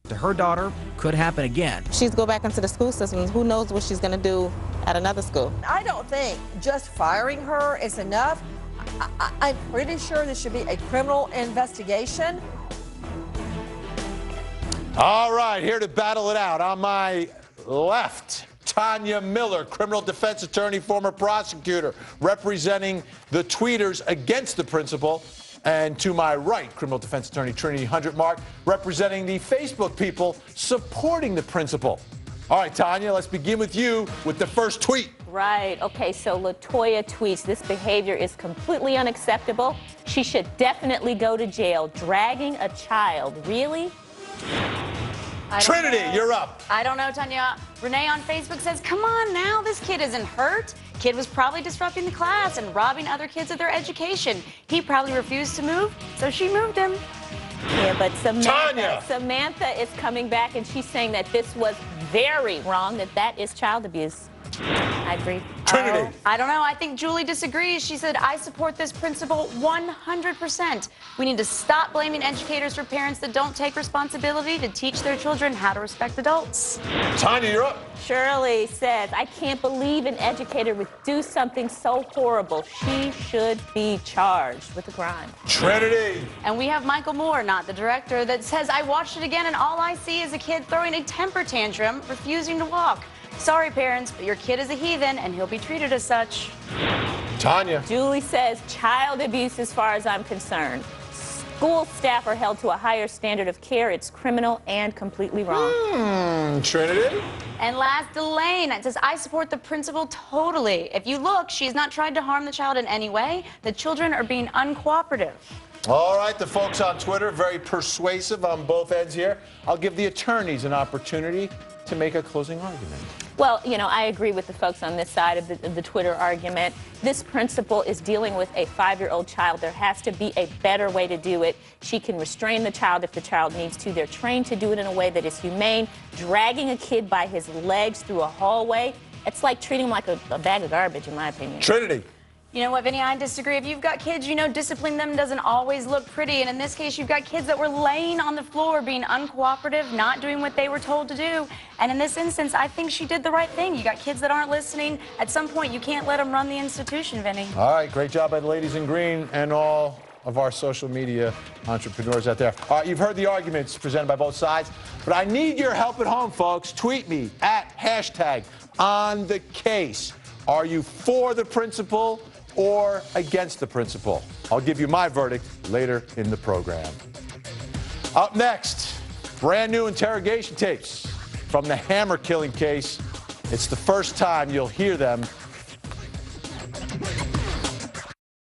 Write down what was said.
to her daughter could happen again. She's go back into the school system. Who knows what she's going to do at another school? I don't think just firing her is enough. I'm pretty sure there should be a criminal investigation. All right, here to battle it out on my left, Tanya Miller, criminal defense attorney, former prosecutor, representing the tweeters against the principal. And to my right, criminal defense attorney Trinity Hundredmark, representing the Facebook people supporting the principal. All right, Tanya, let's begin with you with the first tweet. Right. Okay, so LaToya tweets, this behavior is completely unacceptable. She should definitely go to jail. Dragging a child. Really? Trinity, you're up. I don't know, Tanya. Renee on Facebook says, come on now, this kid isn't hurt. Kid was probably disrupting the class and robbing other kids of their education. He probably refused to move, so she moved him. Yeah, but Samantha is coming back and she's saying that this was very wrong, that is child abuse. I agree. Trinity. I don't know. I think Julie disagrees. She said, I support this principle 100%. We need to stop blaming educators for parents that don't take responsibility to teach their children how to respect adults. Tanya, you're up. Shirley says, I can't believe an educator would do something so horrible. She should be charged with a crime. Trinity. And we have Michael Moore, not the director, that says, I watched it again and all I see is a kid throwing a temper tantrum, refusing to walk. Sorry, parents, but your kid is a heathen, and he'll be treated as such. Tanya. Julie says, child abuse as far as I'm concerned. School staff are held to a higher standard of care. It's criminal and completely wrong. Trinity. And last, Elaine. It says, I support the principal totally. If you look, she's not tried to harm the child in any way. The children are being uncooperative. All right, the folks on Twitter, very persuasive on both ends here. I'll give the attorneys an opportunity to make a closing argument. Well, you know, I agree with the folks on this side of the Twitter argument. This principal is dealing with a 5-year-old child. There has to be a better way to do it. She can restrain the child if the child needs to. They're trained to do it in a way that is humane. Dragging a kid by his legs through a hallway, it's like treating him like a bag of garbage, in my opinion. Trinity. You know what, Vinny, I disagree. If you've got kids, you know disciplining them doesn't always look pretty. And in this case, you've got kids that were laying on the floor, being uncooperative, not doing what they were told to do. And in this instance, I think she did the right thing. You got kids that aren't listening. At some point, you can't let them run the institution, Vinny. All right, great job by the ladies in green and all of our social media entrepreneurs out there. All right, you've heard the arguments presented by both sides, but I need your help at home, folks. Tweet me at #OnTheCase. Are you for the principal or against the principal? I'll give you my verdict later in the program. Up next, brand new interrogation tapes from the hammer killing case. It's the first time you'll hear them